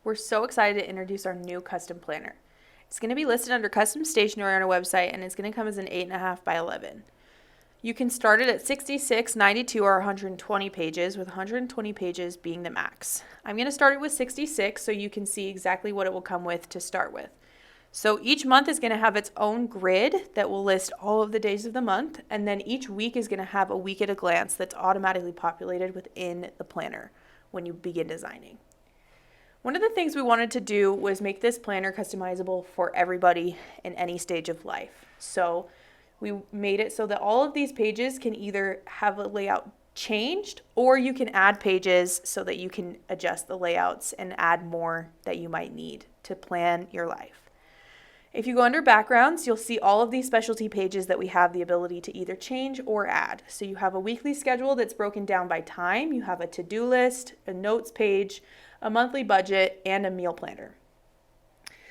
We're so excited to introduce our new custom planner. It's going to be listed under custom stationery on our website, and it's going to come as an 8.5 by 11. You can start it at 66, 92, or 120 pages, with 120 pages being the max. I'm going to start it with 66 so you can see exactly what it will come with to start with. So each month is going to have its own grid that will list all of the days of the month, and then each week is going to have a week at a glance that's automatically populated within the planner when you begin designing. One of the things we wanted to do was make this planner customizable for everybody in any stage of life. So we made it so that all of these pages can either have a layout changed, or you can add pages so that you can adjust the layouts and add more that you might need to plan your life. If you go under backgrounds, you'll see all of these specialty pages that we have the ability to either change or add. So you have a weekly schedule that's broken down by time, you have a to-do list, a notes page, a monthly budget, and a meal planner.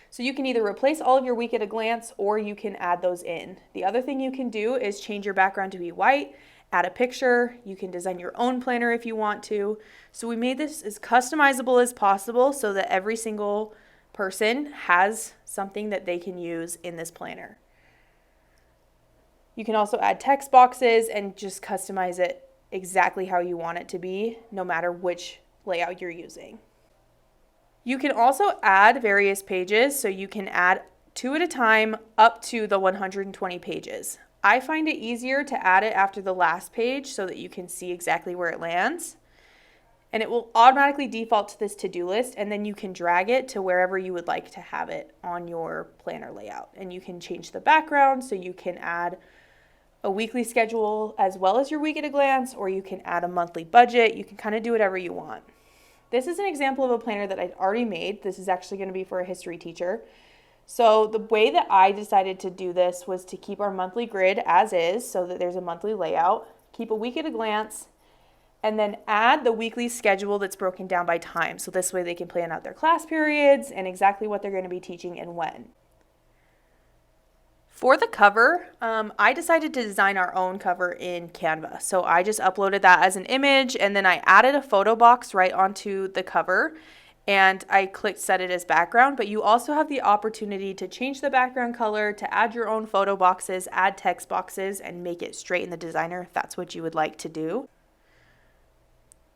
So you can either replace all of your week at a glance, or you can add those in. The other thing you can do is change your background to be white, add a picture. You can design your own planner if you want to. So we made this as customizable as possible so that every single person has something that they can use in this planner. You can also add text boxes and just customize it exactly how you want it to be, no matter which layout you're using. You can also add various pages, so you can add 2 at a time up to the 120 pages. I find it easier to add it after the last page so that you can see exactly where it lands. And it will automatically default to this to-do list, and then you can drag it to wherever you would like to have it on your planner layout. And you can change the background, so you can add a weekly schedule as well as your week at a glance, or you can add a monthly budget. You can kind of do whatever you want. This is an example of a planner that I'd already made. This is actually going to be for a history teacher. So the way that I decided to do this was to keep our monthly grid as is, so that there's a monthly layout, keep a week at a glance, and then add the weekly schedule that's broken down by time. So this way they can plan out their class periods and exactly what they're going to be teaching and when. For the cover, I decided to design our own cover in Canva. So I just uploaded that as an image, and then I added a photo box right onto the cover, and I clicked set it as background. But you also have the opportunity to change the background color, to add your own photo boxes, add text boxes, and make it straight in the designer if that's what you would like to do.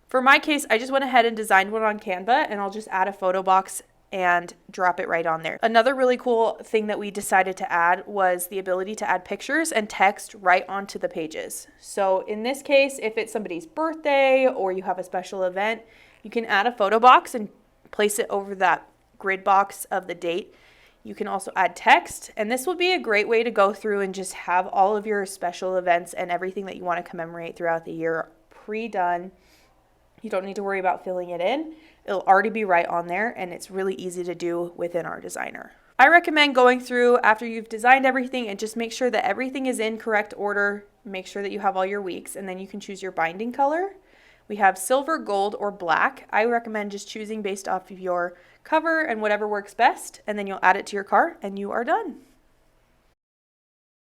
For my case, I just went ahead and designed one on Canva, and I'll just add a photo box and drop it right on there. Another really cool thing that we decided to add was the ability to add pictures and text right onto the pages. So in this case, if it's somebody's birthday or you have a special event, you can add a photo box and place it over that grid box of the date. You can also add text, and this will be a great way to go through and just have all of your special events and everything that you want to commemorate throughout the year pre-done. You don't need to worry about filling it in. It'll already be right on there, and it's really easy to do within our designer. I recommend going through after you've designed everything and just make sure that everything is in correct order. Make sure that you have all your weeks, and then you can choose your binding color. We have silver, gold, or black. I recommend just choosing based off of your cover and whatever works best, and then you'll add it to your cart and you are done.